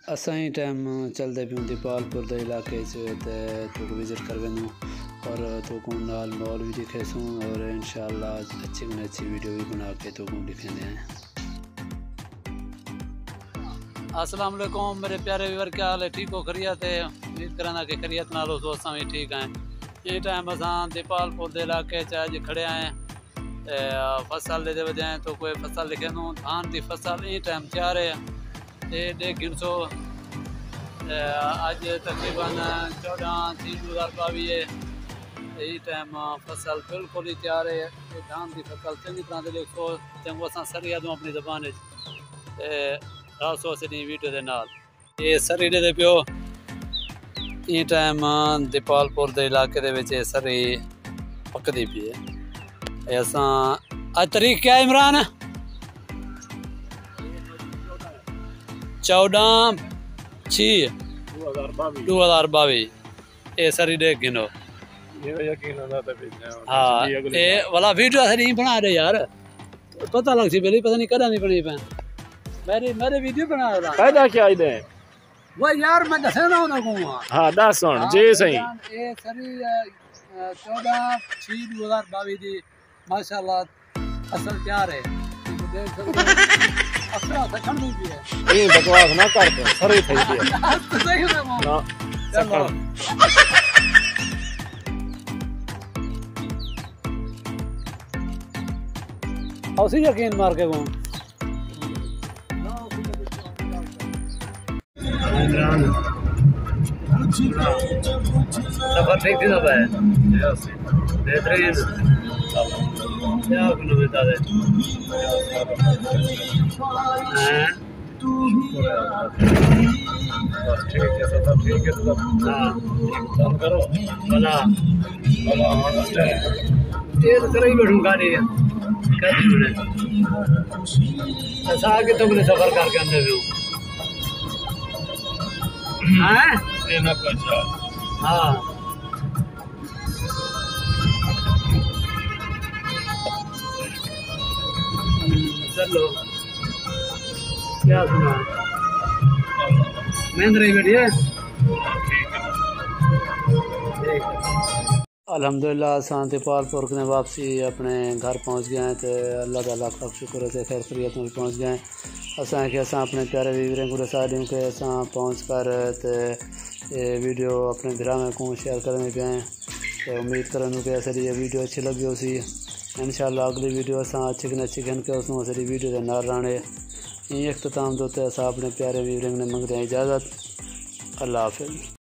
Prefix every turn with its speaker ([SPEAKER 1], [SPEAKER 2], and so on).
[SPEAKER 1] असां ही टाइम चलते पियूं दीपालपुर के इलाके तो विजिट कर वनूँ और तो को नाल मॉल भी दिखेसूँ और इंशाअल्लाह अच्छी में अच्छी वीडियो भी बना के तो को दिखाने हैं। अस्सलाम वालेकुम मेरे प्यारे व्यूअर, क्या हाल है? ठीक हो? खैरियत है? उम्मीद करना कि खैरियत नाल हो। असां भी ठीक हैं। ये टाइम असां दीपालपुर के इलाके अज खड़े हैं फसल दे वजह तो कोई फसल लिखे धान की फसल ये टाइम तैयार है 150 अज तकरीबन 14/3/2022 ये टाइम फसल बिल्कुल ही तैयार है। ये धान की फसल चंगी तरह से देखो जंगू अस सरी दूँ अपनी जबान रासो सॼी वीडियो के नाल ये सरी दे पियो। ये टाइम दीपालपुर के इलाके दे सरी पकदी पी है। अस तारीख क्या इमरान? 14/6/2022 ये सरी दे गिनो। हाँ ये वाला वीडियो नहीं बना दे यार, पता लग सी पहले, पता नहीं कदा नहीं बनी पैन मेरे वीडियो बना रहा
[SPEAKER 2] फायदा क्या इधे
[SPEAKER 1] वो यार मैं दस रहा हूं ना को।
[SPEAKER 2] हां दस सुन जी सही
[SPEAKER 1] ये सरी 14/6/2022 दी माशाल्लाह असल तैयार है। देख सकते हो असरा सखन भी है।
[SPEAKER 2] ये बकवास ना कर तो सरी થઈ गई
[SPEAKER 1] सही है ना चलो औसी यकीन मार के वो सफर ठीक थी ना भाई बेहतरीन क्या किलोमीटर है
[SPEAKER 2] बस ठीक है सब ठीक है सब
[SPEAKER 1] हाँ
[SPEAKER 2] काम करो
[SPEAKER 1] भला
[SPEAKER 2] भला
[SPEAKER 1] ये तो कर ही बैठूँ गाड़ी कर दी मैंने ऐसा आगे तो मैंने सफर करके अंदर भी हाँ
[SPEAKER 2] ये ना पहुंचा
[SPEAKER 1] हाँ चलो क्या सुना महेंद्र ही बैठी है। अल्हम्दुलिल्लाह असां दीपालपुर ने वापसी अपने घर पहुँच गए हैं तो अल्लाह ताला का शुक्र है खैर खैरियत में पहुँच गए हैं। असां अपने प्यारे वीवरें को दसा दूँ कि असां पहुँच कर तो ये वीडियो अपने घर में को शेयर करने पे हैं तो उम्मीद करूँ कि असली ये वीडियो अच्छी लगी हो सी। इंशाअल्लाह अगली वीडियो असां अच्छी घन के उसमें असली वीडियो के नाल रहने इख्तिताम दोते असां अपने प्यारे वीवरें ने मंगते हैं इजाज़त। अल्लाह हाफिज़।